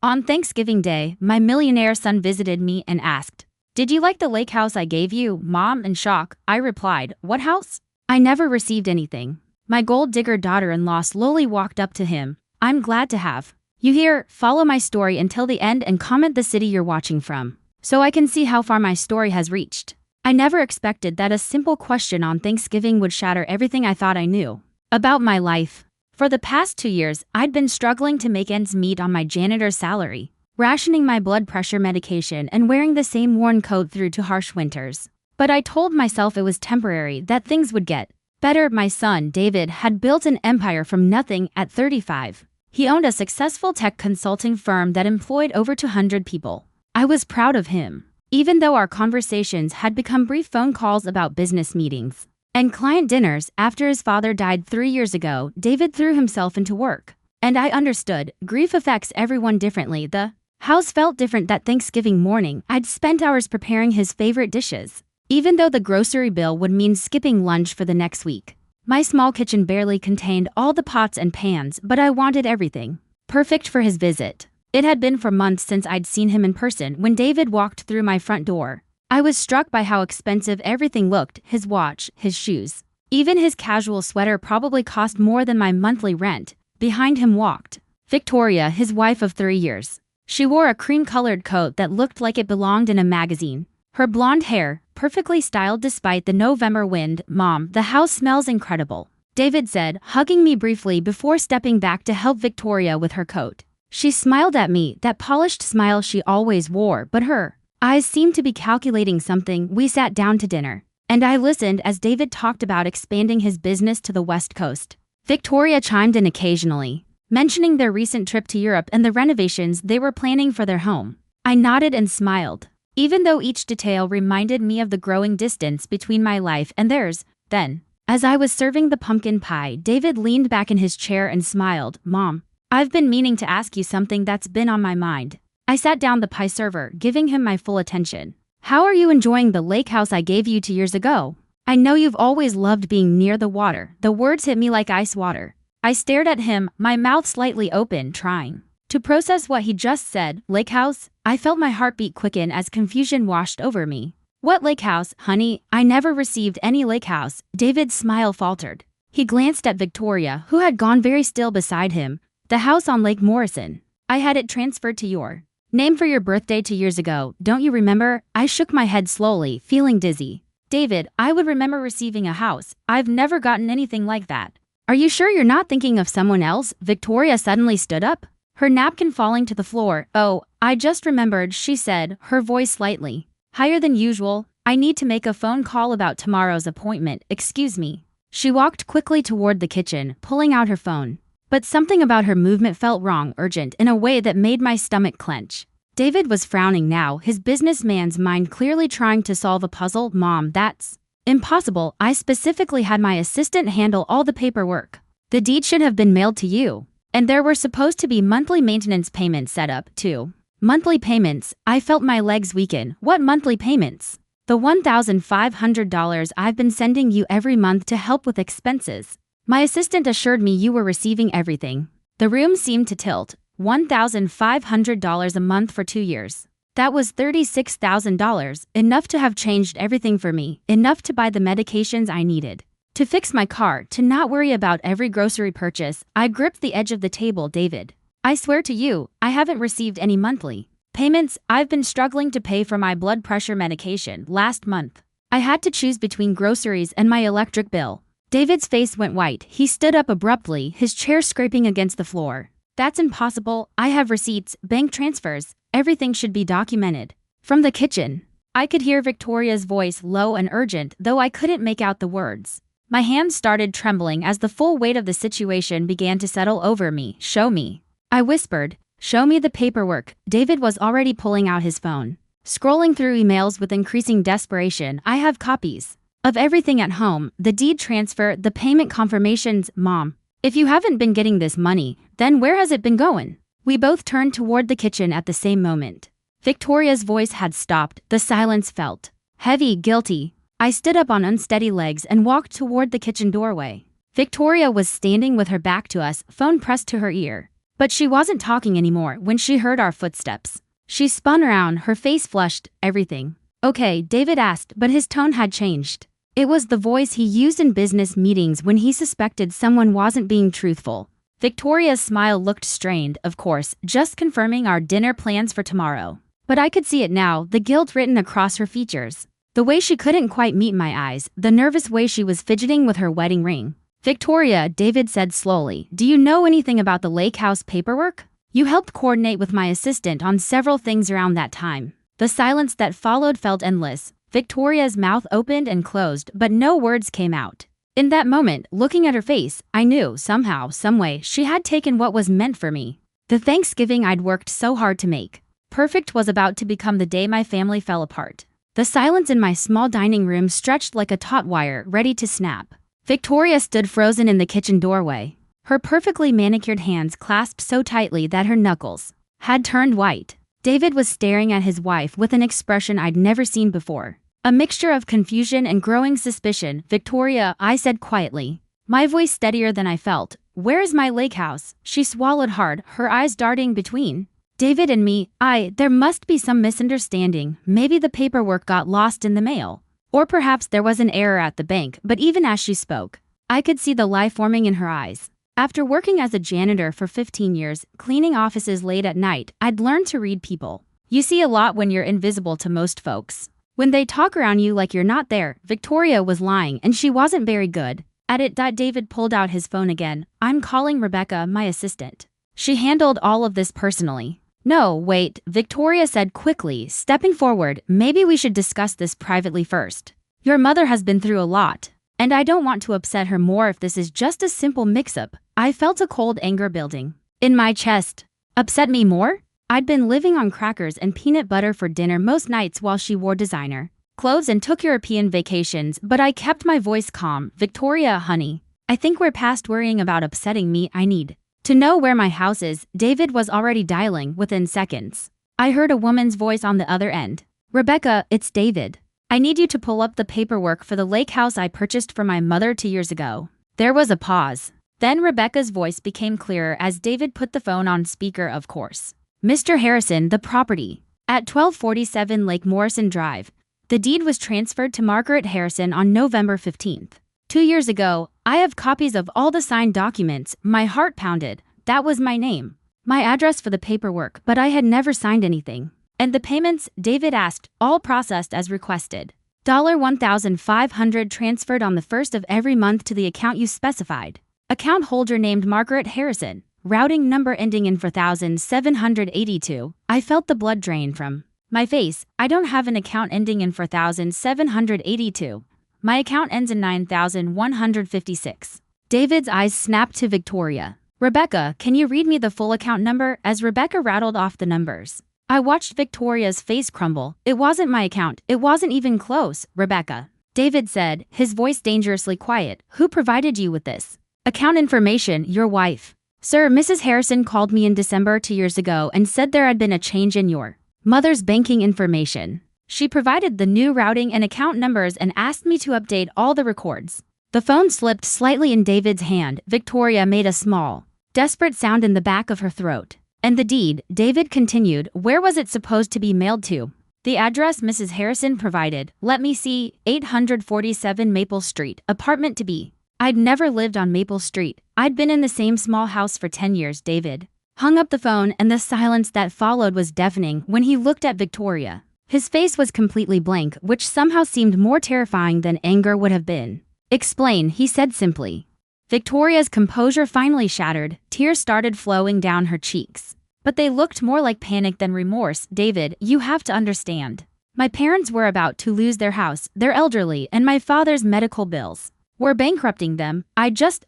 On Thanksgiving Day, my millionaire son visited me and asked, "Did you like the lake house I gave you, Mom?" In shock, I replied, "What house? I never received anything." My gold digger daughter-in-law slowly walked up to him. "I'm glad to have you here. Follow my story until the end and comment the city you're watching from, so I can see how far my story has reached." I never expected that a simple question on Thanksgiving would shatter everything I thought I knew about my life. For the past 2 years, I'd been struggling to make ends meet on my janitor's salary, rationing my blood pressure medication and wearing the same worn coat through to harsh winters. But I told myself it was temporary, that things would get better. My son, David, had built an empire from nothing at 35. He owned a successful tech consulting firm that employed over 200 people. I was proud of him, even though our conversations had become brief phone calls about business meetings and client dinners. After his father died 3 years ago, David threw himself into work. And I understood, grief affects everyone differently. The house felt different that Thanksgiving morning. I'd spent hours preparing his favorite dishes, even though the grocery bill would mean skipping lunch for the next week. My small kitchen barely contained all the pots and pans, but I wanted everything perfect for his visit. It had been for months since I'd seen him in person. When David walked through my front door, I was struck by how expensive everything looked: his watch, his shoes. Even his casual sweater probably cost more than my monthly rent. Behind him walked Victoria, his wife of 3 years. She wore a cream-colored coat that looked like it belonged in a magazine. Her blonde hair, perfectly styled despite the November wind. "Mom, the house smells incredible," David said, hugging me briefly before stepping back to help Victoria with her coat. She smiled at me, that polished smile she always wore, but her eyes seemed to be calculating something. We sat down to dinner, and I listened as David talked about expanding his business to the West Coast. Victoria chimed in occasionally, mentioning their recent trip to Europe and the renovations they were planning for their home. I nodded and smiled, even though each detail reminded me of the growing distance between my life and theirs. Then, as I was serving the pumpkin pie, David leaned back in his chair and smiled. "Mom, I've been meaning to ask you something that's been on my mind." I sat down the pie server, giving him my full attention. "How are you enjoying the lake house I gave you 2 years ago? I know you've always loved being near the water." The words hit me like ice water. I stared at him, my mouth slightly open, trying to process what he just said. "Lake house?" I felt my heartbeat quicken as confusion washed over me. "What lake house, honey? I never received any lake house." David's smile faltered. He glanced at Victoria, who had gone very still beside him. "The house on Lake Morrison. I had it transferred to your name for your birthday 2 years ago. Don't you remember?" I shook my head slowly, feeling dizzy. "David, I would remember receiving a house. I've never gotten anything like that." "Are you sure you're not thinking of someone else?" Victoria suddenly stood up, her napkin falling to the floor. "Oh, I just remembered," she said, her voice slightly higher than usual. "I need to make a phone call about tomorrow's appointment. Excuse me." She walked quickly toward the kitchen, pulling out her phone. But something about her movement felt wrong, urgent, in a way that made my stomach clench. David was frowning now, his businessman's mind clearly trying to solve a puzzle. "Mom, that's impossible. I specifically had my assistant handle all the paperwork. The deed should have been mailed to you. And there were supposed to be monthly maintenance payments set up, too." "Monthly payments?" I felt my legs weaken. "What monthly payments?" "The $1,500 I've been sending you every month to help with expenses. My assistant assured me you were receiving everything." The room seemed to tilt. $1,500 a month for 2 years. That was $36,000, enough to have changed everything for me, enough to buy the medications I needed, to fix my car, to not worry about every grocery purchase. I gripped the edge of the table. "David, I swear to you, I haven't received any monthly payments. I've been struggling to pay for my blood pressure medication. Last month, I had to choose between groceries and my electric bill." David's face went white. He stood up abruptly, his chair scraping against the floor. "That's impossible. I have receipts, bank transfers. Everything should be documented." From the kitchen, I could hear Victoria's voice, low and urgent, though I couldn't make out the words. My hands started trembling as the full weight of the situation began to settle over me. "Show me," I whispered. "Show me the paperwork." David was already pulling out his phone, scrolling through emails with increasing desperation. "I have copies of everything at home, the deed transfer, the payment confirmations." "Mom, if you haven't been getting this money, then where has it been going?" We both turned toward the kitchen at the same moment. Victoria's voice had stopped. The silence felt heavy, guilty. I stood up on unsteady legs and walked toward the kitchen doorway. Victoria was standing with her back to us, phone pressed to her ear. But she wasn't talking anymore when she heard our footsteps. She spun around, her face flushed. Everything okay? David asked, but his tone had changed. It was the voice he used in business meetings when he suspected someone wasn't being truthful. Victoria's smile looked strained, of course, just confirming our dinner plans for tomorrow. But I could see it now, the guilt written across her features. The way she couldn't quite meet my eyes, the nervous way she was fidgeting with her wedding ring. Victoria, David said slowly, do you know anything about the lake house paperwork? You helped coordinate with my assistant on several things around that time. The silence that followed felt endless. Victoria's mouth opened and closed, but no words came out. In that moment, looking at her face, I knew, somehow, someway, she had taken what was meant for me. The Thanksgiving I'd worked so hard to make. Perfect was about to become the day my family fell apart. The silence in my small dining room stretched like a taut wire, ready to snap. Victoria stood frozen in the kitchen doorway. Her perfectly manicured hands clasped so tightly that her knuckles had turned white. David was staring at his wife with an expression I'd never seen before. A mixture of confusion and growing suspicion. Victoria, I said quietly, my voice steadier than I felt. Where is my lake house? She swallowed hard, her eyes darting between David and me. There must be some misunderstanding. Maybe the paperwork got lost in the mail. Or perhaps there was an error at the bank, but even as she spoke, I could see the lie forming in her eyes. After working as a janitor for 15 years, cleaning offices late at night, I'd learned to read people. You see a lot when you're invisible to most folks. When they talk around you like you're not there. Victoria was lying, and she wasn't very good at it. David pulled out his phone again. I'm calling Rebecca, my assistant. She handled all of this personally. No, wait, Victoria said quickly, stepping forward. Maybe we should discuss this privately first. Your mother has been through a lot, and I don't want to upset her more if this is just a simple mix-up. I felt a cold anger building in my chest. Upset me more? I'd been living on crackers and peanut butter for dinner most nights while she wore designer clothes and took European vacations, but I kept my voice calm. Victoria, honey, I think we're past worrying about upsetting me. I need to know where my house is. David was already dialing within seconds. I heard a woman's voice on the other end. Rebecca, it's David. I need you to pull up the paperwork for the lake house I purchased for my mother 2 years ago. There was a pause. Then Rebecca's voice became clearer as David put the phone on speaker. Of course. Mr. Harrison, the property at 1247 Lake Morrison Drive. The deed was transferred to Margaret Harrison on November 15th. 2 years ago. I have copies of all the signed documents. My heart pounded. That was my name, my address for the paperwork, but I had never signed anything. And the payments, David asked, all processed as requested. $1,500 transferred on the first of every month to the account you specified. Account holder named Margaret Harrison. Routing number ending in 4782. I felt the blood drain from my face. I don't have an account ending in 4782. My account ends in 9156. David's eyes snapped to Victoria. Rebecca, can you read me the full account number? As Rebecca rattled off the numbers, I watched Victoria's face crumble. It wasn't my account. It wasn't even close. Rebecca, David said, his voice dangerously quiet. Who provided you with this account information? Your wife. Sir, Mrs. Harrison called me in December 2 years ago and said there had been a change in your mother's banking information. She provided the new routing and account numbers and asked me to update all the records. The phone slipped slightly in David's hand. Victoria made a small, desperate sound in the back of her throat. And the deed, David continued, where was it supposed to be mailed to? The address Mrs. Harrison provided. Let me see, 847 Maple Street, apartment to be. I'd never lived on Maple Street. I'd been in the same small house for 10 years. David hung up the phone, and the silence that followed was deafening when he looked at Victoria. His face was completely blank, which somehow seemed more terrifying than anger would have been. Explain, he said simply. Victoria's composure finally shattered. Tears started flowing down her cheeks. But they looked more like panic than remorse. David, you have to understand. My parents were about to lose their house. They're elderly, and my father's medical bills were bankrupting them. I just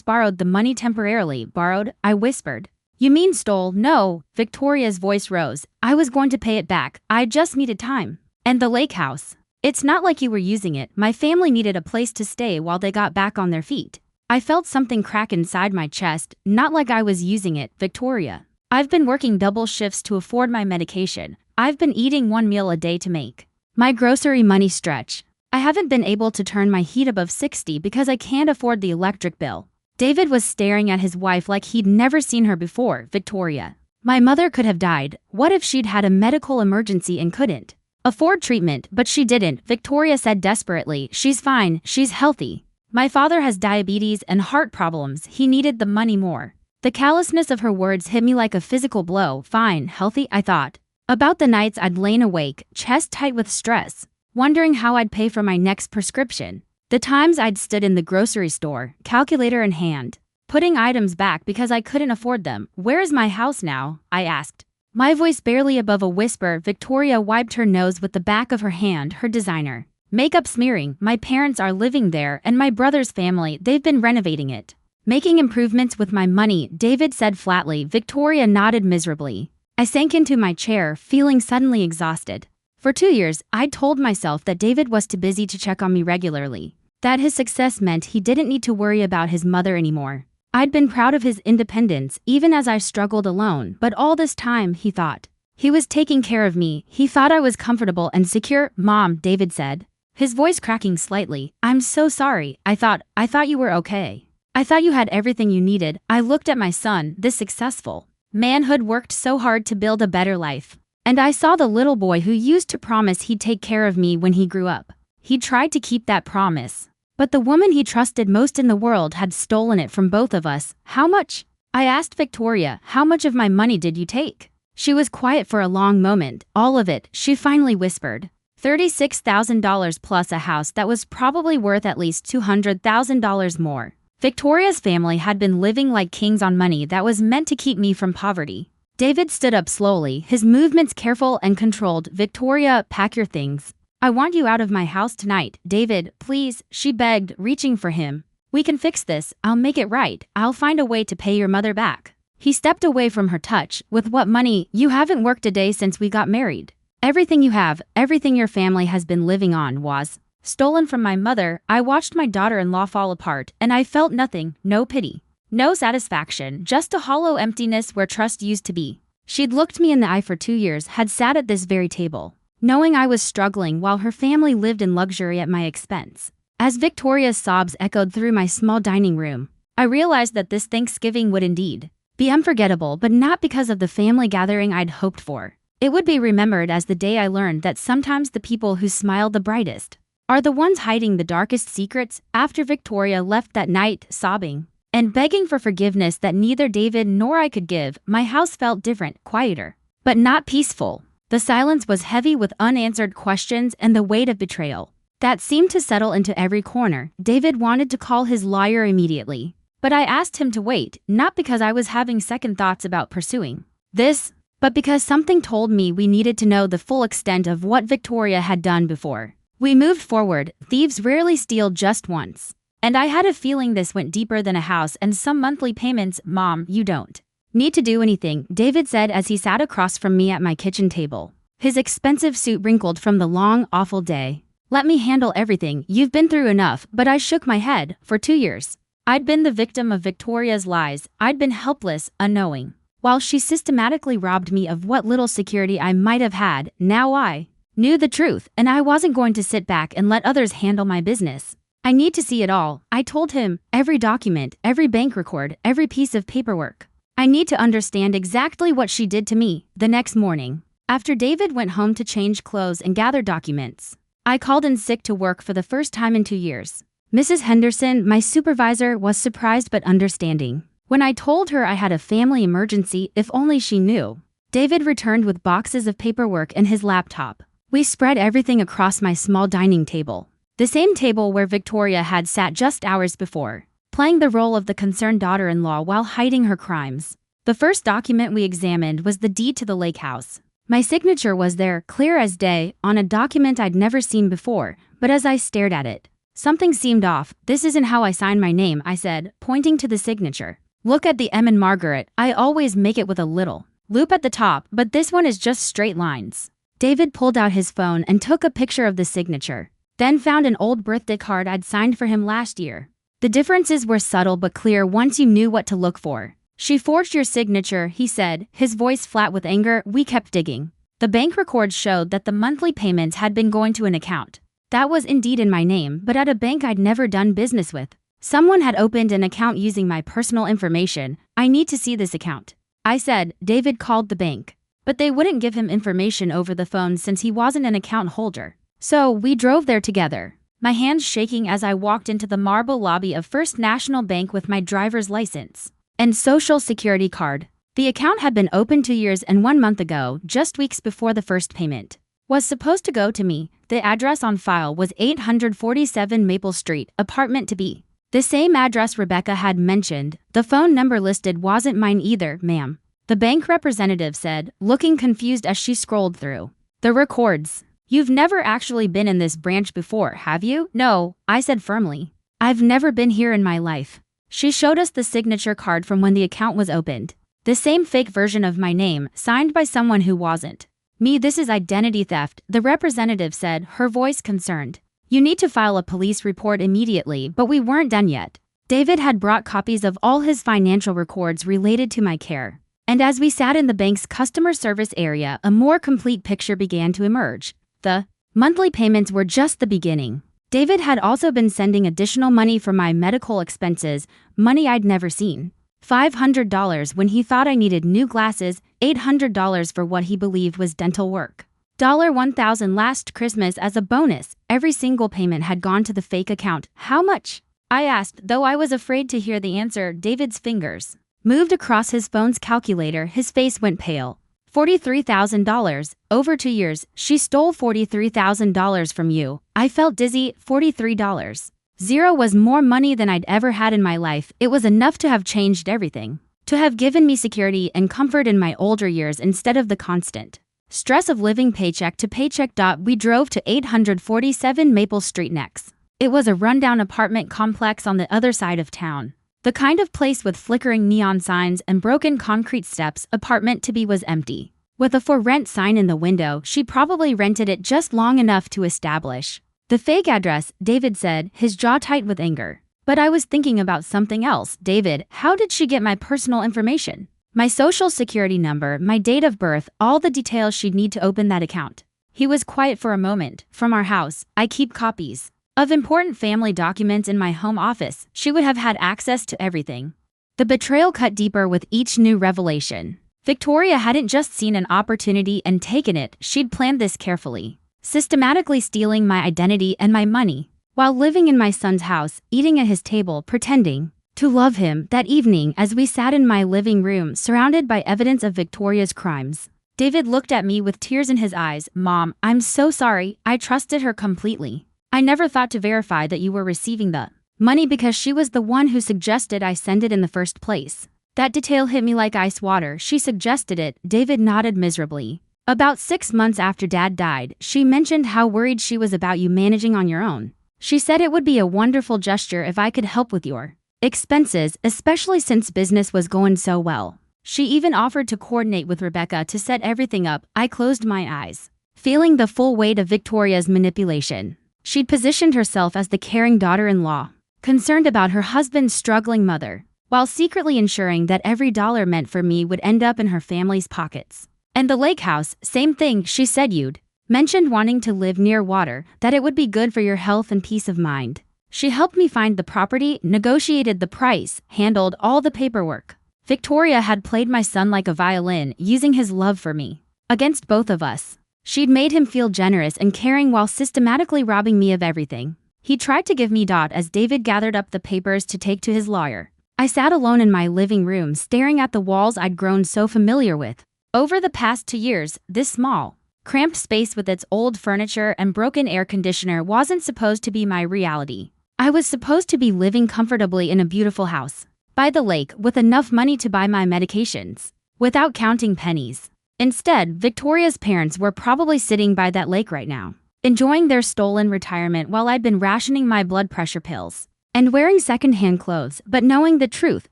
borrowed the money temporarily. Borrowed? I whispered. You mean stole? No. Victoria's voice rose. I was going to pay it back. I just needed time. And the lake house. It's not like you were using it. My family needed a place to stay while they got back on their feet. I felt something crack inside my chest. Not like I was using it, Victoria. I've been working double shifts to afford my medication. I've been eating 1 meal a day to make my grocery money stretch. I haven't been able to turn my heat above 60 because I can't afford the electric bill. David was staring at his wife like he'd never seen her before. Victoria. My mother could have died. What if she'd had a medical emergency and couldn't afford treatment, but she didn't? Victoria said desperately. She's fine, she's healthy. My father has diabetes and heart problems. He needed the money more. The callousness of her words hit me like a physical blow. Fine, healthy, I thought. About the nights I'd lain awake, chest tight with stress, wondering how I'd pay for my next prescription. The times I'd stood in the grocery store, calculator in hand, putting items back because I couldn't afford them. Where is my house now? I asked. My voice barely above a whisper. Victoria wiped her nose with the back of her hand. Her designer makeup smearing. My parents are living there, and my brother's family, they've been renovating it, making improvements with my money, David said flatly. Victoria nodded miserably. I sank into my chair, feeling suddenly exhausted. For 2 years, I'd told myself that David was too busy to check on me regularly, that his success meant he didn't need to worry about his mother anymore. I'd been proud of his independence, even as I struggled alone, but all this time, he thought, he was taking care of me. He thought I was comfortable and secure. Mom, David said, his voice cracking slightly. I'm so sorry. I thought you were okay. I thought you had everything you needed. I looked at my son, this successful manhood, worked so hard to build a better life. And I saw the little boy who used to promise he'd take care of me when he grew up. He tried to keep that promise. But the woman he trusted most in the world had stolen it from both of us. How much? I asked Victoria, how much of my money did you take? She was quiet for a long moment. All of it, she finally whispered. $36,000 plus a house that was probably worth at least $200,000 more. Victoria's family had been living like kings on money that was meant to keep me from poverty. David stood up slowly, his movements careful and controlled. Victoria, pack your things. I want you out of my house tonight. David, please, she begged, reaching for him. We can fix this. I'll make it right. I'll find a way to pay your mother back. He stepped away from her touch. With what money? You haven't worked a day since we got married. Everything you have, everything your family has been living on was stolen from my mother. I watched my daughter-in-law fall apart, and I felt nothing, no pity, no satisfaction, just a hollow emptiness where trust used to be. She'd looked me in the eye for 2 years, had sat at this very table, knowing I was struggling while her family lived in luxury at my expense. As Victoria's sobs echoed through my small dining room, I realized that this Thanksgiving would indeed be unforgettable, but not because of the family gathering I'd hoped for. It would be remembered as the day I learned that sometimes the people who smile the brightest are the ones hiding the darkest secrets. After Victoria left that night, sobbing and begging for forgiveness that neither David nor I could give, my house felt different, quieter, but not peaceful. The silence was heavy with unanswered questions and the weight of betrayal that seemed to settle into every corner. David wanted to call his lawyer immediately, but I asked him to wait, not because I was having second thoughts about pursuing this, but because something told me we needed to know the full extent of what Victoria had done before we moved forward. Thieves rarely steal just once, and I had a feeling this went deeper than a house and some monthly payments. Mom, you don't need to do anything, David said as he sat across from me at my kitchen table, his expensive suit wrinkled from the long, awful day. Let me handle everything. You've been through enough. But I shook my head. For 2 years, I'd been the victim of Victoria's lies. I'd been helpless, unknowing, while she systematically robbed me of what little security I might have had. Now I knew the truth, and I wasn't going to sit back and let others handle my business. I need to see it all, I told him. Every document, every bank record, every piece of paperwork. I need to understand exactly what she did to me. The next morning, after David went home to change clothes and gather documents, I called in sick to work for the first time in 2 years. Mrs. Henderson, my supervisor, was surprised but understanding when I told her I had a family emergency. If only she knew. David returned with boxes of paperwork and his laptop. We spread everything across my small dining table, the same table where Victoria had sat just hours before, playing the role of the concerned daughter-in-law while hiding her crimes. The first document we examined was the deed to the lake house. My signature was there, clear as day, on a document I'd never seen before, but as I stared at it, something seemed off. This isn't how I sign my name, I said, pointing to the signature. Look at the M in Margaret. I always make it with a little loop at the top, but this one is just straight lines. David pulled out his phone and took a picture of the signature, then found an old birthday card I'd signed for him last year. The differences were subtle but clear once you knew what to look for. She forged your signature, he said, his voice flat with anger. We kept digging. The bank records showed that the monthly payments had been going to an account that was indeed in my name, but at a bank I'd never done business with. Someone had opened an account using my personal information. I need to see this account. I said. David called the bank, but they wouldn't give him information over the phone since he wasn't an account holder. So we drove there together, my hands shaking as I walked into the marble lobby of First National Bank with my driver's license and social security card. The account had been opened 2 years and 1 month ago, just weeks before the first payment was supposed to go to me. The address on file was 847 Maple Street, apartment to B. The same address Rebecca had mentioned. The phone number listed wasn't mine either, ma'am, the bank representative said, looking confused as she scrolled through the records. You've never actually been in this branch before, have you? No, I said firmly. I've never been here in my life. She showed us the signature card from when the account was opened. The same fake version of my name, signed by someone who wasn't me. This is identity theft, the representative said, her voice concerned. You need to file a police report immediately, but we weren't done yet. David had brought copies of all his financial records related to my care. And as we sat in the bank's customer service area, a more complete picture began to emerge. The monthly payments were just the beginning. David had also been sending additional money for my medical expenses, money I'd never seen. $500 when he thought I needed new glasses, $800 for what he believed was dental work. $1,000 last Christmas as a bonus. Every single payment had gone to the fake account. How much? I asked, though I was afraid to hear the answer. David's fingers moved across his phone's calculator. His face went pale. $43,000. Over 2 years, she stole $43,000 from you. I felt dizzy. $43. Zero was more money than I'd ever had in my life. It was enough to have changed everything. To have given me security and comfort in my older years instead of the constant stress of living paycheck to paycheck. We drove to 847 Maple Street next. It was a rundown apartment complex on the other side of town. The kind of place with flickering neon signs and broken concrete steps. Apartment to be was empty, with a for rent sign in the window. She probably rented it just long enough to establish the fake address, David said, his jaw tight with anger. But I was thinking about something else. David, how did she get my personal information? My social security number, my date of birth, all the details she'd need to open that account. He was quiet for a moment. From our house, I keep copies of important family documents in my home office. She would have had access to everything. The betrayal cut deeper with each new revelation. Victoria hadn't just seen an opportunity and taken it. She'd planned this carefully, systematically stealing my identity and my money, while living in my son's house, eating at his table, pretending to love him. That evening, as we sat in my living room, surrounded by evidence of Victoria's crimes, David looked at me with tears in his eyes. Mom, I'm so sorry. I trusted her completely. I never thought to verify that you were receiving the money because she was the one who suggested I send it in the first place. That detail hit me like ice water. She suggested it. David nodded miserably. About 6 months after Dad died, she mentioned how worried she was about you managing on your own. She said it would be a wonderful gesture if I could help with your expenses, especially since business was going so well. She even offered to coordinate with Rebecca to set everything up. I closed my eyes, feeling the full weight of Victoria's manipulation. She'd positioned herself as the caring daughter-in-law, concerned about her husband's struggling mother, while secretly ensuring that every dollar meant for me would end up in her family's pockets. And the lake house, same thing. She said you'd mentioned wanting to live near water, that it would be good for your health and peace of mind. She helped me find the property, negotiated the price, handled all the paperwork. Victoria had played my son like a violin, using his love for me against both of us. She'd made him feel generous and caring while systematically robbing me of everything. He tried to give me as David gathered up the papers to take to his lawyer. I sat alone in my living room, staring at the walls I'd grown so familiar with. Over the past 2 years, this small, cramped space with its old furniture and broken air conditioner wasn't supposed to be my reality. I was supposed to be living comfortably in a beautiful house by the lake with enough money to buy my medications, without counting pennies. Instead, Victoria's parents were probably sitting by that lake right now, enjoying their stolen retirement while I'd been rationing my blood pressure pills and wearing secondhand clothes. But knowing the truth,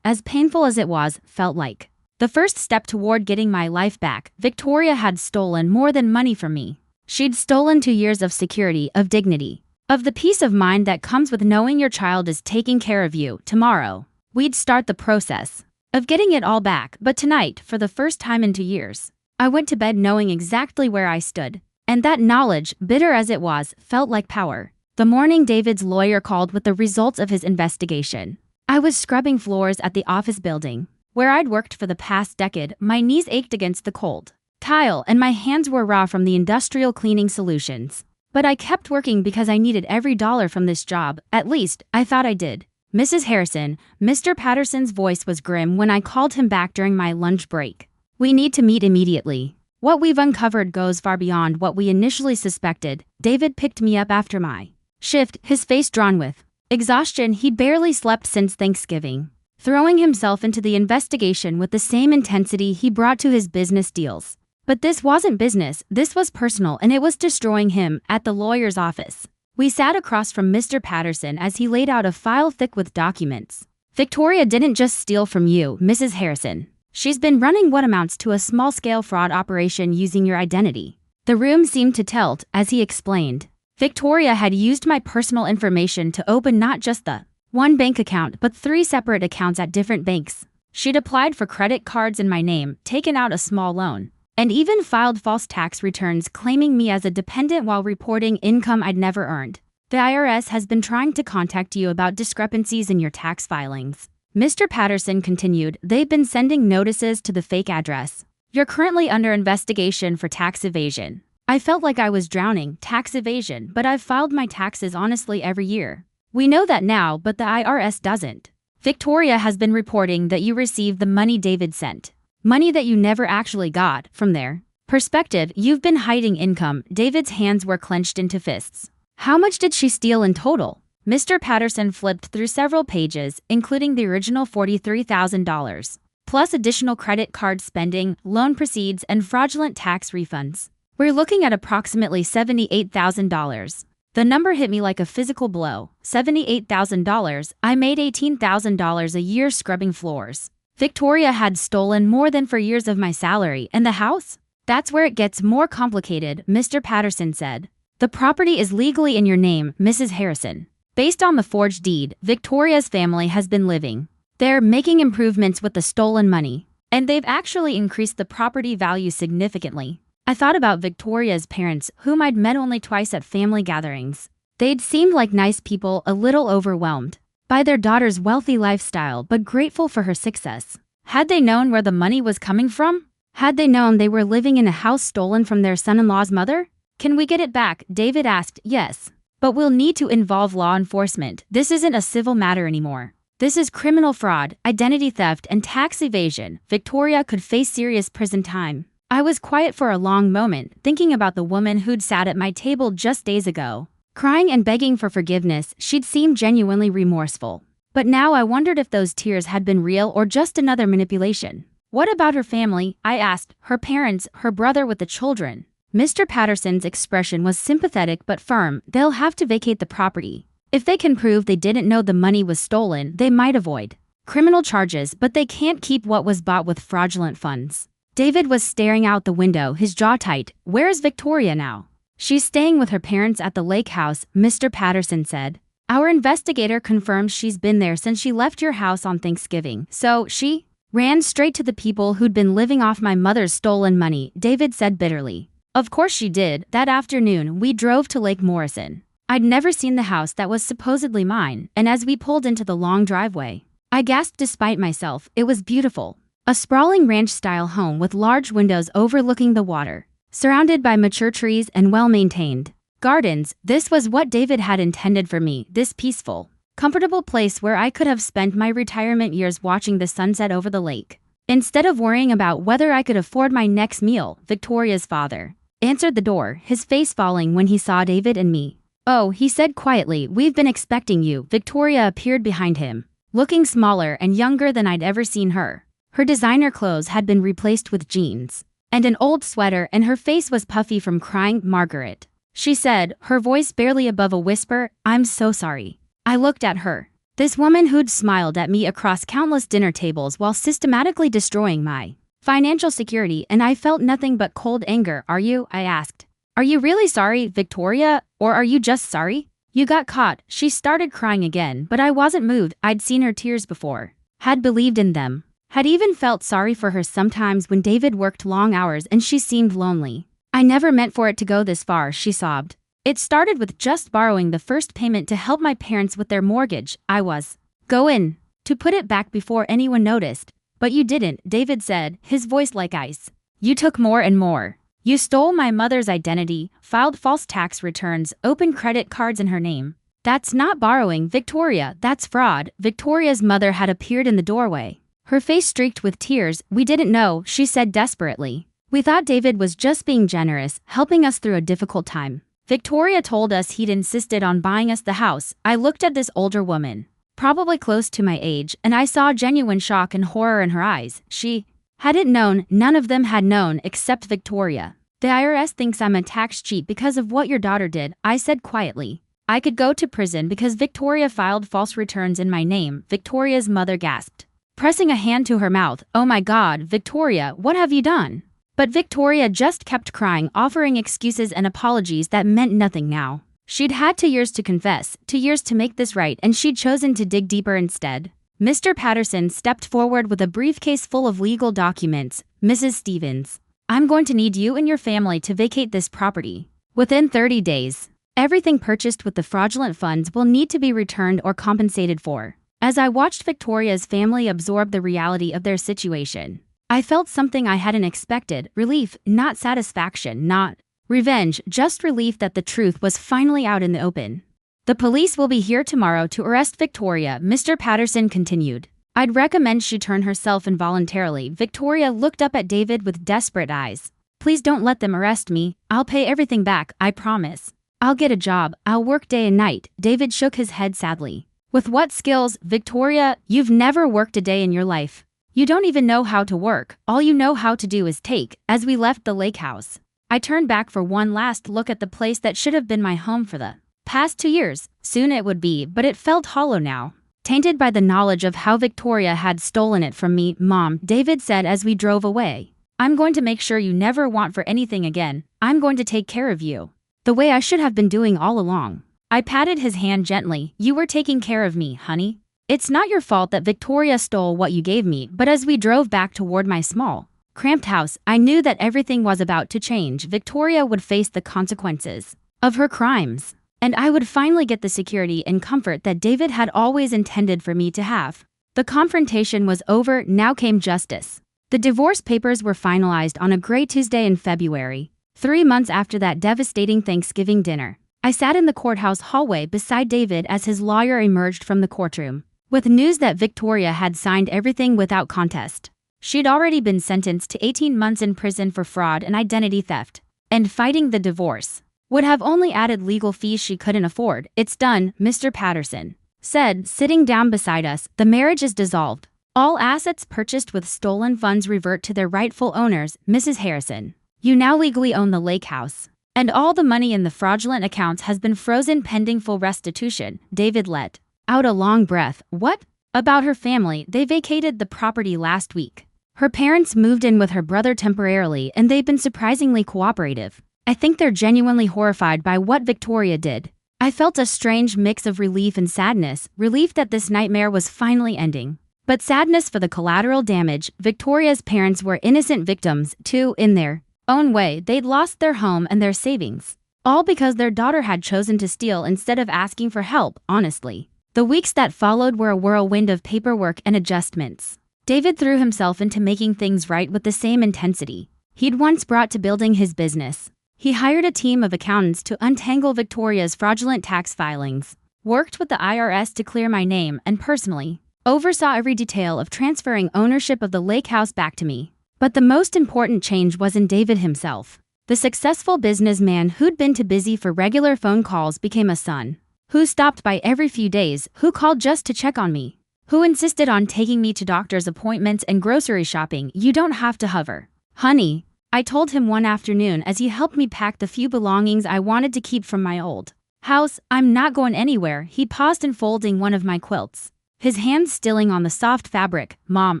as painful as it was, felt like the first step toward getting my life back. Victoria had stolen more than money from me. She'd stolen 2 years of security, of dignity, of the peace of mind that comes with knowing your child is taking care of you. Tomorrow, we'd start the process of getting it all back. But tonight, for the first time in 2 years, I went to bed knowing exactly where I stood. And that knowledge, bitter as it was, felt like power. The morning David's lawyer called with the results of his investigation. I was scrubbing floors at the office building, where I'd worked for the past decade. My knees ached against the cold tile and my hands were raw from the industrial cleaning solutions. But I kept working because I needed every dollar from this job, at least, I thought I did. Mrs. Harrison, Mr. Patterson's voice was grim when I called him back during my lunch break. We need to meet immediately. What we've uncovered goes far beyond what we initially suspected. David picked me up after my shift, his face drawn with exhaustion. He'd barely slept since Thanksgiving, throwing himself into the investigation with the same intensity he brought to his business deals. But this wasn't business, this was personal, and it was destroying him. At the lawyer's office, we sat across from Mr. Patterson as he laid out a file thick with documents. Victoria didn't just steal from you, Mrs. Harrison. She's been running what amounts to a small-scale fraud operation using your identity. The room seemed to tilt as he explained. Victoria had used my personal information to open not just the one bank account but 3 separate accounts at different banks. She'd applied for credit cards in my name, taken out a small loan, and even filed false tax returns claiming me as a dependent while reporting income I'd never earned. The IRS has been trying to contact you about discrepancies in your tax filings. Mr. Patterson continued. They've been sending notices to the fake address. You're currently under investigation for tax evasion. I felt like I was drowning. Tax evasion, but I've filed my taxes honestly every year. We know that now, but the IRS doesn't. Victoria has been reporting that you received the money David sent. Money that you never actually got. From their perspective, you've been hiding income. David's hands were clenched into fists. How much did she steal in total? Mr. Patterson flipped through several pages, including the original $43,000, plus additional credit card spending, loan proceeds, and fraudulent tax refunds. We're looking at approximately $78,000. The number hit me like a physical blow. $78,000. I made $18,000 a year scrubbing floors. Victoria had stolen more than 4 years of my salary, and the house? That's where it gets more complicated, Mr. Patterson said. The property is legally in your name, Mrs. Harrison. Based on the forged deed, Victoria's family has been living. They're making improvements with the stolen money, and they've actually increased the property value significantly. I thought about Victoria's parents, whom I'd met only twice at family gatherings. They'd seemed like nice people, a little overwhelmed by their daughter's wealthy lifestyle but grateful for her success. Had they known where the money was coming from? Had they known they were living in a house stolen from their son-in-law's mother? Can we get it back? David asked. Yes, but we'll need to involve law enforcement. This isn't a civil matter anymore. This is criminal fraud, identity theft, and tax evasion. Victoria could face serious prison time. I was quiet for a long moment, thinking about the woman who'd sat at my table just days ago, crying and begging for forgiveness. She'd seemed genuinely remorseful. But now I wondered if those tears had been real or just another manipulation. What about her family? I asked. Her parents, her brother with the children. Mr. Patterson's expression was sympathetic but firm. They'll have to vacate the property. If they can prove they didn't know the money was stolen, they might avoid criminal charges, but they can't keep what was bought with fraudulent funds. David was staring out the window, his jaw tight. Where is Victoria now? She's staying with her parents at the lake house, Mr. Patterson said. Our investigator confirms she's been there since she left your house on Thanksgiving. So she ran straight to the people who'd been living off my mother's stolen money, David said bitterly. Of course she did. That afternoon, we drove to Lake Morrison. I'd never seen the house that was supposedly mine, and as we pulled into the long driveway, I gasped despite myself. It was beautiful. A sprawling ranch-style home with large windows overlooking the water, surrounded by mature trees and well-maintained gardens. This was what David had intended for me, this peaceful, comfortable place where I could have spent my retirement years watching the sunset over the lake. Instead of worrying about whether I could afford my next meal, Victoria's father answered the door, his face falling when he saw David and me. Oh, he said quietly, we've been expecting you. Victoria appeared behind him, looking smaller and younger than I'd ever seen her. Her designer clothes had been replaced with jeans and an old sweater, and her face was puffy from crying. Margaret, she said, her voice barely above a whisper, I'm so sorry. I looked at her. This woman who'd smiled at me across countless dinner tables while systematically destroying my financial security, and I felt nothing but cold anger. Are you? I asked. Are you really sorry, Victoria, or are you just sorry? You got caught. She started crying again, but I wasn't moved. I'd seen her tears before, had believed in them. Had even felt sorry for her sometimes when David worked long hours and she seemed lonely. I never meant for it to go this far, she sobbed. It started with just borrowing the first payment to help my parents with their mortgage. I was going to put it back before anyone noticed. But you didn't, David said, his voice like ice. You took more and more. You stole my mother's identity, filed false tax returns, opened credit cards in her name. That's not borrowing, Victoria, that's fraud. Victoria's mother had appeared in the doorway. Her face streaked with tears. We didn't know, she said desperately. We thought David was just being generous, helping us through a difficult time. Victoria told us he'd insisted on buying us the house. I looked at this older woman, probably close to my age, and I saw genuine shock and horror in her eyes. She hadn't known, none of them had known except Victoria. The IRS thinks I'm a tax cheat because of what your daughter did, I said quietly. I could go to prison because Victoria filed false returns in my name, Victoria's mother gasped, pressing a hand to her mouth. Oh my God, Victoria, what have you done? But Victoria just kept crying, offering excuses and apologies that meant nothing now. She'd had 2 years to confess, 2 years to make this right, and she'd chosen to dig deeper instead. Mr. Patterson stepped forward with a briefcase full of legal documents. Mrs. Stevens, I'm going to need you and your family to vacate this property within 30 days. Everything purchased with the fraudulent funds will need to be returned or compensated for. As I watched Victoria's family absorb the reality of their situation, I felt something I hadn't expected, relief, not satisfaction, not revenge, just relief that the truth was finally out in the open. The police will be here tomorrow to arrest Victoria, Mr. Patterson continued. I'd recommend she turn herself in voluntarily. Victoria looked up at David with desperate eyes. Please don't let them arrest me. I'll pay everything back, I promise. I'll get a job. I'll work day and night. David shook his head sadly. With what skills, Victoria? You've never worked a day in your life. You don't even know how to work. All you know how to do is take. As we left the lake house, I turned back for one last look at the place that should have been my home for the past 2 years. Soon it would be, but it felt hollow now, tainted by the knowledge of how Victoria had stolen it from me. Mom, David said as we drove away, I'm going to make sure you never want for anything again. I'm going to take care of you the way I should have been doing all along. I patted his hand gently. You were taking care of me, honey. It's not your fault that Victoria stole what you gave me. But as we drove back toward my small, cramped house, I knew that everything was about to change. Victoria would face the consequences of her crimes, and I would finally get the security and comfort that David had always intended for me to have. The confrontation was over, now came justice. The divorce papers were finalized on a gray Tuesday in February, 3 months after that devastating Thanksgiving dinner. I sat in the courthouse hallway beside David as his lawyer emerged from the courtroom with news that Victoria had signed everything without contest. She'd already been sentenced to 18 months in prison for fraud and identity theft, and fighting the divorce would have only added legal fees she couldn't afford. It's done, Mr. Patterson said, sitting down beside us. The marriage is dissolved. All assets purchased with stolen funds revert to their rightful owners. Mrs. Harrison, you now legally own the lake house, and all the money in the fraudulent accounts has been frozen pending full restitution. David let out a long breath. What about her family? They vacated the property last week. Her parents moved in with her brother temporarily, and they've been surprisingly cooperative. I think they're genuinely horrified by what Victoria did. I felt a strange mix of relief and sadness, relief that this nightmare was finally ending, but sadness for the collateral damage. Victoria's parents were innocent victims, too, in their own way. They'd lost their home and their savings, all because their daughter had chosen to steal instead of asking for help. Honestly, the weeks that followed were a whirlwind of paperwork and adjustments. David threw himself into making things right with the same intensity he'd once brought to building his business. He hired a team of accountants to untangle Victoria's fraudulent tax filings, worked with the IRS to clear my name, and personally oversaw every detail of transferring ownership of the lake house back to me. But the most important change was in David himself. The successful businessman who'd been too busy for regular phone calls became a son who stopped by every few days, who called just to check on me, who insisted on taking me to doctor's appointments and grocery shopping. You don't have to hover, honey, I told him one afternoon as he helped me pack the few belongings I wanted to keep from my old house. I'm not going anywhere. He paused, unfolding one of my quilts, his hands stilling on the soft fabric. Mom,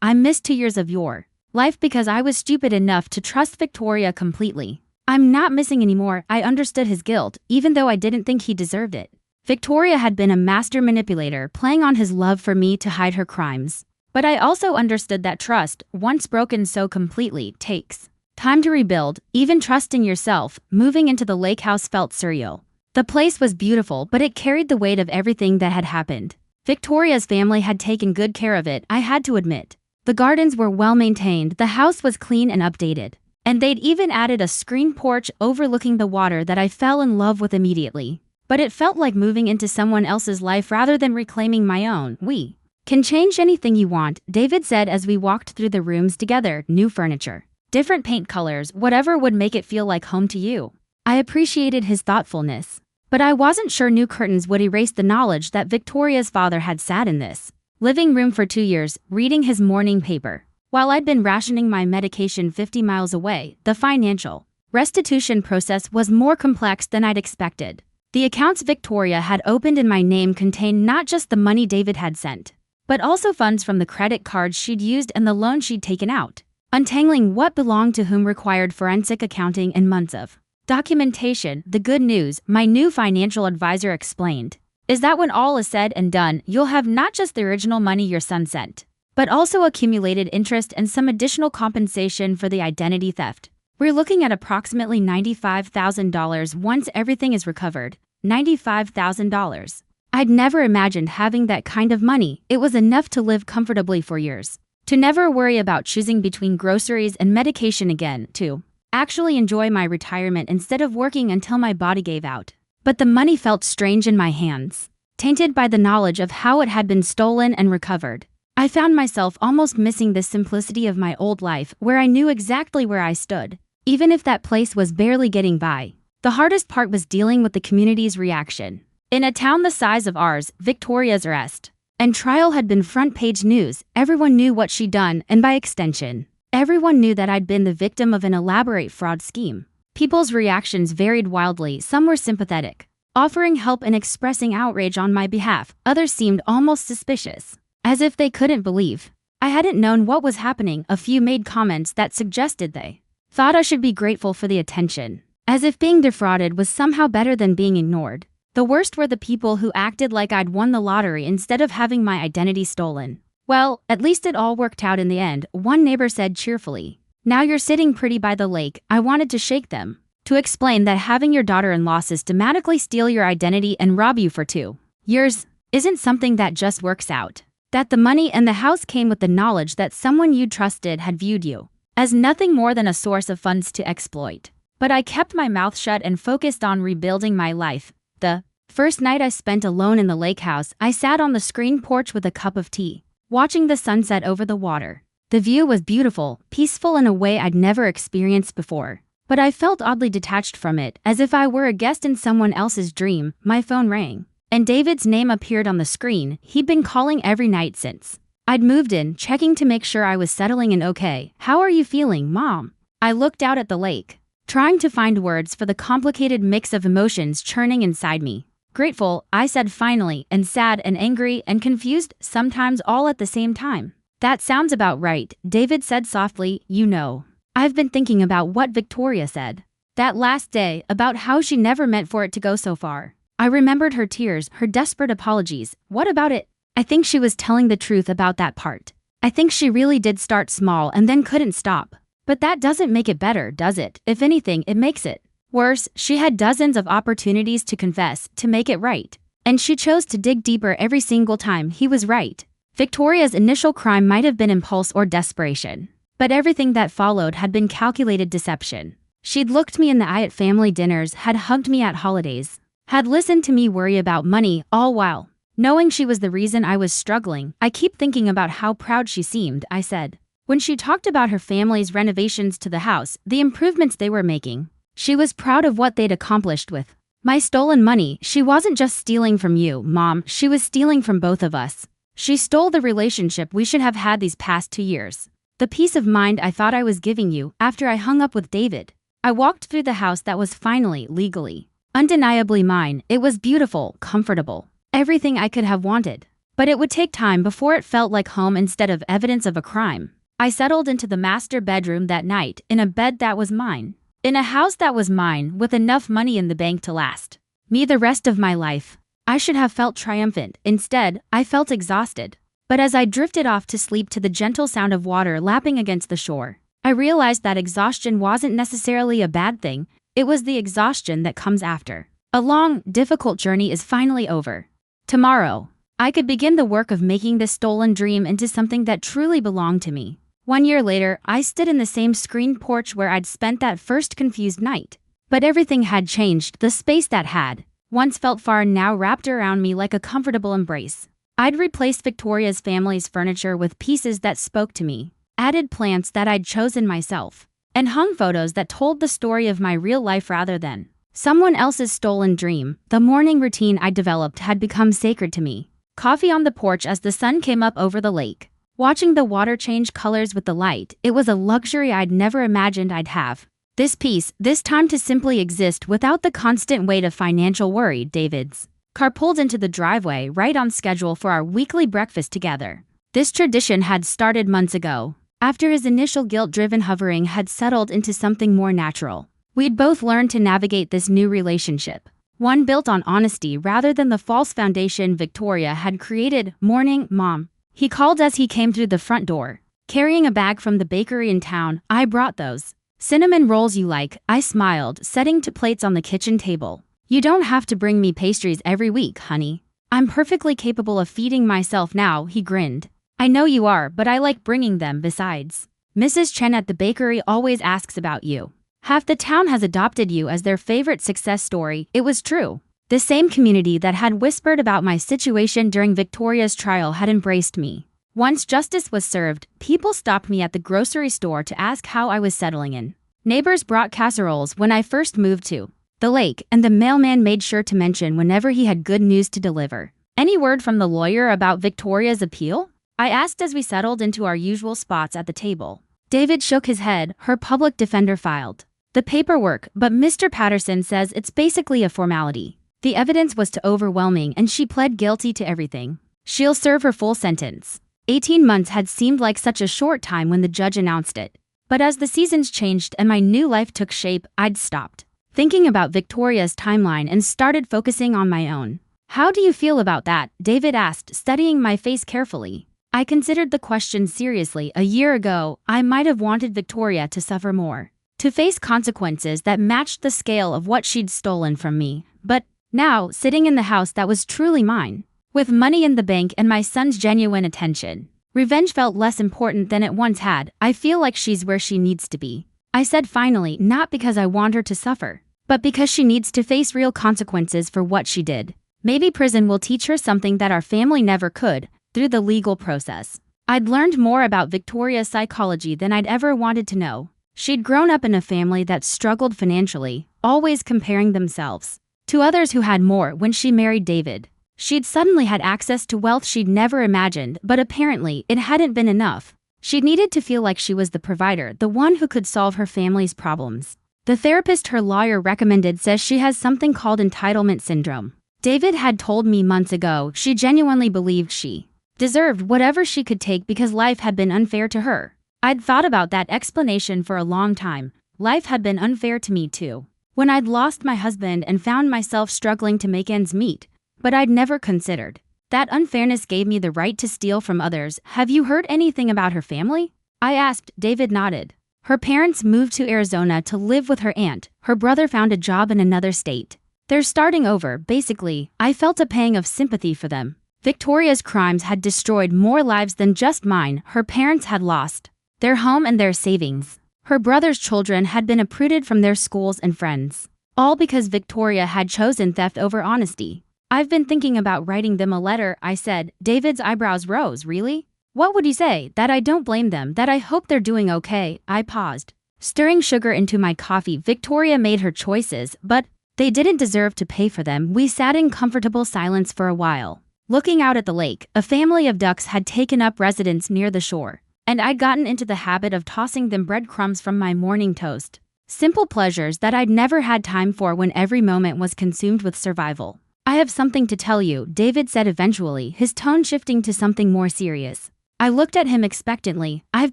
I missed 2 years of your life because I was stupid enough to trust Victoria completely. I'm not missing anymore. I understood his guilt, even though I didn't think he deserved it. Victoria had been a master manipulator, playing on his love for me to hide her crimes. But I also understood that trust, once broken so completely, takes time to rebuild. Even trusting yourself, moving into the lake house felt surreal. The place was beautiful, but it carried the weight of everything that had happened. Victoria's family had taken good care of it, I had to admit. The gardens were well maintained, the house was clean and updated. And they'd even added a screened porch overlooking the water that I fell in love with immediately. But it felt like moving into someone else's life rather than reclaiming my own. We can change anything you want, David said as we walked through the rooms together. New furniture, different paint colors, whatever would make it feel like home to you. I appreciated his thoughtfulness. But I wasn't sure new curtains would erase the knowledge that Victoria's father had sat in this living room for 2 years, reading his morning paper. While I'd been rationing my medication 50 miles away, the financial restitution process was more complex than I'd expected. The accounts Victoria had opened in my name contained not just the money David had sent, but also funds from the credit cards she'd used and the loan she'd taken out. Untangling what belonged to whom required forensic accounting and months of documentation. The good news, my new financial advisor explained, is that when all is said and done, you'll have not just the original money your son sent, but also accumulated interest and some additional compensation for the identity theft. We're looking at approximately $95,000 once everything is recovered. $95,000. I'd never imagined having that kind of money. It was enough to live comfortably for years, to never worry about choosing between groceries and medication again, to actually enjoy my retirement instead of working until my body gave out. But the money felt strange in my hands, tainted by the knowledge of how it had been stolen and recovered. I found myself almost missing the simplicity of my old life, where I knew exactly where I stood, even if that place was barely getting by. The hardest part was dealing with the community's reaction. In a town the size of ours, Victoria's arrest and trial had been front-page news. Everyone knew what she'd done, and by extension, everyone knew that I'd been the victim of an elaborate fraud scheme. People's reactions varied wildly. Some were sympathetic, offering help and expressing outrage on my behalf. Others seemed almost suspicious, as if they couldn't believe I hadn't known what was happening. A few made comments that suggested they thought I should be grateful for the attention, as if being defrauded was somehow better than being ignored. The worst were the people who acted like I'd won the lottery instead of having my identity stolen. Well, at least it all worked out in the end, one neighbor said cheerfully. Now you're sitting pretty by the lake. I wanted to shake them, to explain that having your daughter-in-law systematically steal your identity and rob you for 2 years isn't something that just works out. That the money and the house came with the knowledge that someone you trusted had viewed you as nothing more than a source of funds to exploit. But I kept my mouth shut and focused on rebuilding my life. The first night I spent alone in the lake house, I sat on the screened porch with a cup of tea, watching the sunset over the water. The view was beautiful, peaceful in a way I'd never experienced before. But I felt oddly detached from it, as if I were a guest in someone else's dream. My phone rang, and David's name appeared on the screen. He'd been calling every night since I'd moved in, checking to make sure I was settling in okay. How are you feeling, Mom? I looked out at the lake, trying to find words for the complicated mix of emotions churning inside me. Grateful, I said finally, and sad and angry and confused, sometimes all at the same time. That sounds about right, David said softly. You know, I've been thinking about what Victoria said that last day, about how she never meant for it to go so far. I remembered her tears, her desperate apologies. What about it? I think she was telling the truth about that part. I think she really did start small and then couldn't stop. But that doesn't make it better, does it? If anything, it makes it worse. She had dozens of opportunities to confess, to make it right. And she chose to dig deeper every single time. He was right. Victoria's initial crime might have been impulse or desperation, but everything that followed had been calculated deception. She'd looked me in the eye at family dinners, had hugged me at holidays, had listened to me worry about money, all while knowing she was the reason I was struggling. I keep thinking about how proud she seemed, I said, when she talked about her family's renovations to the house, the improvements they were making. She was proud of what they'd accomplished with my stolen money. She wasn't just stealing from you, Mom, she was stealing from both of us. She stole the relationship we should have had these past 2 years. The peace of mind I thought I was giving you after I hung up with David. I walked through the house that was finally, legally, undeniably mine. It was beautiful, comfortable, everything I could have wanted. But it would take time before it felt like home instead of evidence of a crime. I settled into the master bedroom that night, in a bed that was mine, in a house that was mine, with enough money in the bank to last me the rest of my life. I should have felt triumphant. Instead, I felt exhausted. But as I drifted off to sleep to the gentle sound of water lapping against the shore, I realized that exhaustion wasn't necessarily a bad thing. It was the exhaustion that comes after. A long, difficult journey is finally over. Tomorrow, I could begin the work of making this stolen dream into something that truly belonged to me. 1 year later, I stood in the same screened porch where I'd spent that first confused night. But everything had changed. The space that had once felt far now wrapped around me like a comfortable embrace. I'd replaced Victoria's family's furniture with pieces that spoke to me, added plants that I'd chosen myself, and hung photos that told the story of my real life rather than someone else's stolen dream. The morning routine I'd developed had become sacred to me. Coffee on the porch as the sun came up over the lake. Watching the water change colors with the light, it was a luxury I'd never imagined I'd have. This peace, this time to simply exist without the constant weight of financial worry. David's car pulled into the driveway right on schedule for our weekly breakfast together. This tradition had started months ago, after his initial guilt-driven hovering had settled into something more natural. We'd both learned to navigate this new relationship, one built on honesty rather than the false foundation Victoria had created. "Morning, Mom," he called as he came through the front door, carrying a bag from the bakery in town. "I brought those cinnamon rolls you like," I smiled, setting two plates on the kitchen table. "You don't have to bring me pastries every week, honey. I'm perfectly capable of feeding myself now," he grinned. "I know you are, but I like bringing them. Besides, Mrs. Chen at the bakery always asks about you. Half the town has adopted you as their favorite success story." It was true. The same community that had whispered about my situation during Victoria's trial had embraced me. Once justice was served, people stopped me at the grocery store to ask how I was settling in. Neighbors brought casseroles when I first moved to the lake, and the mailman made sure to mention whenever he had good news to deliver. "Any word from the lawyer about Victoria's appeal?" I asked as we settled into our usual spots at the table. David shook his head. "Her public defender filed the paperwork, but Mr. Patterson says it's basically a formality. The evidence was too overwhelming and she pled guilty to everything. She'll serve her full sentence." 18 months had seemed like such a short time when the judge announced it. But as the seasons changed and my new life took shape, I'd stopped thinking about Victoria's timeline and started focusing on my own. "How do you feel about that?" David asked, studying my face carefully. I considered the question seriously. A year ago, I might have wanted Victoria to suffer more, to face consequences that matched the scale of what she'd stolen from me. But now, sitting in the house that was truly mine, with money in the bank and my son's genuine attention, revenge felt less important than it once had. "I feel like she's where she needs to be," I said finally, "not because I want her to suffer, but because she needs to face real consequences for what she did. Maybe prison will teach her something that our family never could." Through the legal process, I'd learned more about Victoria's psychology than I'd ever wanted to know. She'd grown up in a family that struggled financially, always comparing themselves to others who had more. When she married David, she'd suddenly had access to wealth she'd never imagined, but apparently it hadn't been enough. She needed to feel like she was the provider, the one who could solve her family's problems. The therapist her lawyer recommended says she has something called entitlement syndrome. David had told me months ago she genuinely believed she deserved whatever she could take because life had been unfair to her. I'd thought about that explanation for a long time. Life had been unfair to me too, when I'd lost my husband and found myself struggling to make ends meet. But I'd never considered that unfairness gave me the right to steal from others. "Have you heard anything about her family?" I asked. David nodded. "Her parents moved to Arizona to live with her aunt. Her brother found a job in another state. They're starting over, basically." I felt a pang of sympathy for them. Victoria's crimes had destroyed more lives than just mine. Her parents had lost their home and their savings. Her brother's children had been uprooted from their schools and friends, all because Victoria had chosen theft over honesty. "I've been thinking about writing them a letter," I said. David's eyebrows rose. "Really? What would you say?" "That I don't blame them, that I hope they're doing okay." I paused, stirring sugar into my coffee. Victoria made her choices, but they didn't deserve to pay for them. We sat in comfortable silence for a while, looking out at the lake. A family of ducks had taken up residence near the shore, and I'd gotten into the habit of tossing them breadcrumbs from my morning toast. Simple pleasures that I'd never had time for when every moment was consumed with survival. "I have something to tell you," David said eventually, his tone shifting to something more serious. I looked at him expectantly. "I've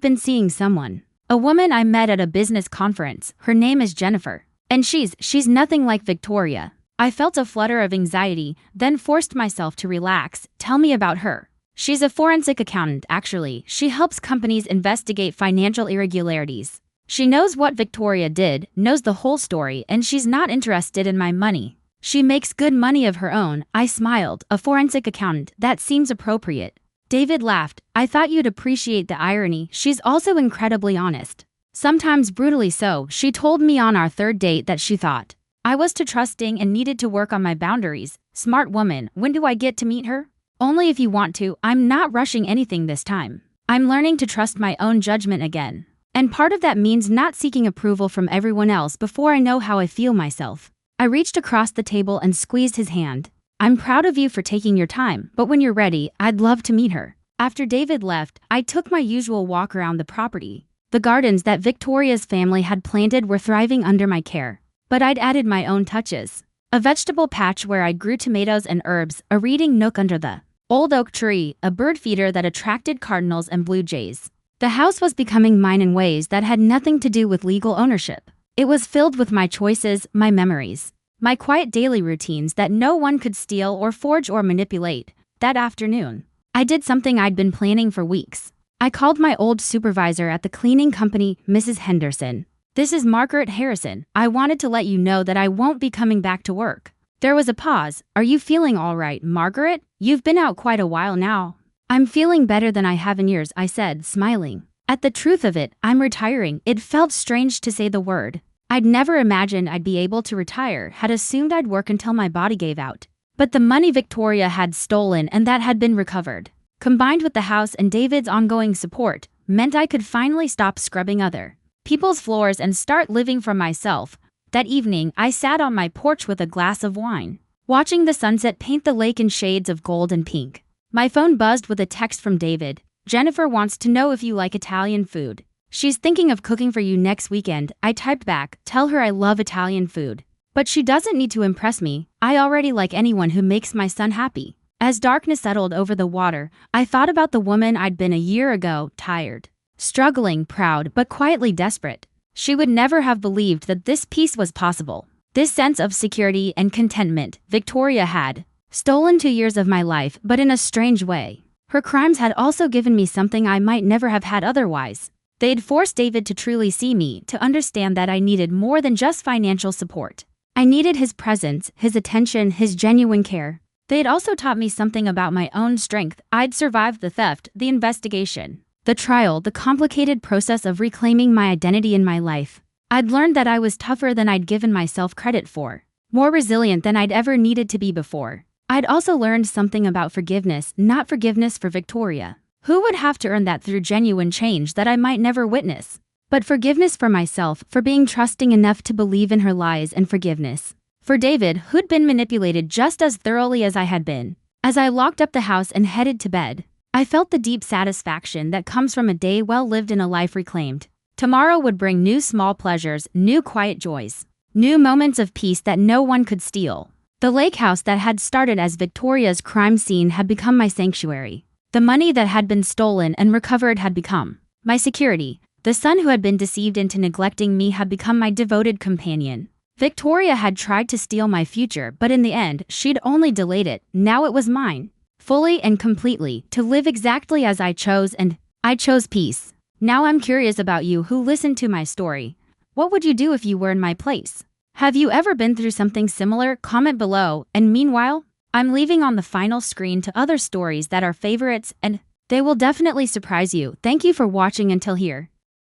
been seeing someone. A woman I met at a business conference. Her name is Jennifer. And she's nothing like Victoria." I felt a flutter of anxiety, then forced myself to relax. "Tell me about her." "She's a forensic accountant, actually. She helps companies investigate financial irregularities. She knows what Victoria did, knows the whole story, and she's not interested in my money. She makes good money of her own, I smiled, a forensic accountant, that seems appropriate. David laughed, I thought you'd appreciate the irony, she's also incredibly honest. Sometimes brutally so, she told me on our third date that she thought I was too trusting and needed to work on my boundaries. Smart woman, when do I get to meet her? Only if you want to, I'm not rushing anything this time. I'm learning to trust my own judgment again. And part of that means not seeking approval from everyone else before I know how I feel myself. I reached across the table and squeezed his hand. I'm proud of you for taking your time, but when you're ready, I'd love to meet her. After David left, I took my usual walk around the property. The gardens that Victoria's family had planted were thriving under my care. But I'd added my own touches. A vegetable patch where I grew tomatoes and herbs, a reading nook under the old oak tree, a bird feeder that attracted cardinals and blue jays. The house was becoming mine in ways that had nothing to do with legal ownership. It was filled with my choices, my memories, my quiet daily routines that no one could steal or forge or manipulate. That afternoon, I did something I'd been planning for weeks. I called my old supervisor at the cleaning company, Mrs. Henderson. This is Margaret Harrison. I wanted to let you know that I won't be coming back to work. There was a pause. Are you feeling all right, Margaret? You've been out quite a while now. I'm feeling better than I have in years, I said, smiling. At the truth of it, I'm retiring. It felt strange to say the word. I'd never imagined I'd be able to retire, had assumed I'd work until my body gave out. But the money Victoria had stolen and that had been recovered, combined with the house and David's ongoing support, meant I could finally stop scrubbing other people's floors and start living for myself. That evening, I sat on my porch with a glass of wine, watching the sunset paint the lake in shades of gold and pink. My phone buzzed with a text from David. Jennifer wants to know if you like Italian food. She's thinking of cooking for you next weekend. I typed back, tell her I love Italian food. But she doesn't need to impress me. I already like anyone who makes my son happy. As darkness settled over the water, I thought about the woman I'd been a year ago, tired, struggling, proud, but quietly desperate. She would never have believed that this peace was possible. This sense of security and contentment Victoria had stolen 2 years of my life, but in a strange way. Her crimes had also given me something I might never have had otherwise. They'd forced David to truly see me, to understand that I needed more than just financial support. I needed his presence, his attention, his genuine care. They'd also taught me something about my own strength. I'd survived the theft, the investigation, the trial, the complicated process of reclaiming my identity in my life. I'd learned that I was tougher than I'd given myself credit for, more resilient than I'd ever needed to be before. I'd also learned something about forgiveness, not forgiveness for Victoria, who would have to earn that through genuine change that I might never witness, but forgiveness for myself, for being trusting enough to believe in her lies, and forgiveness for David, who'd been manipulated just as thoroughly as I had been. As I locked up the house and headed to bed, I felt the deep satisfaction that comes from a day well lived and a life reclaimed. Tomorrow would bring new small pleasures, new quiet joys, new moments of peace that no one could steal. The lake house that had started as Victoria's crime scene had become my sanctuary. The money that had been stolen and recovered had become my security. The son who had been deceived into neglecting me had become my devoted companion. Victoria had tried to steal my future, but in the end, she'd only delayed it. Now it was mine, fully and completely, to live exactly as I chose, and I chose peace. Now I'm curious about you who listened to my story. What would you do if you were in my place? Have you ever been through something similar? Comment below, and meanwhile, I'm leaving on the final screen to other stories that are favorites, and they will definitely surprise you. Thank you for watching until here.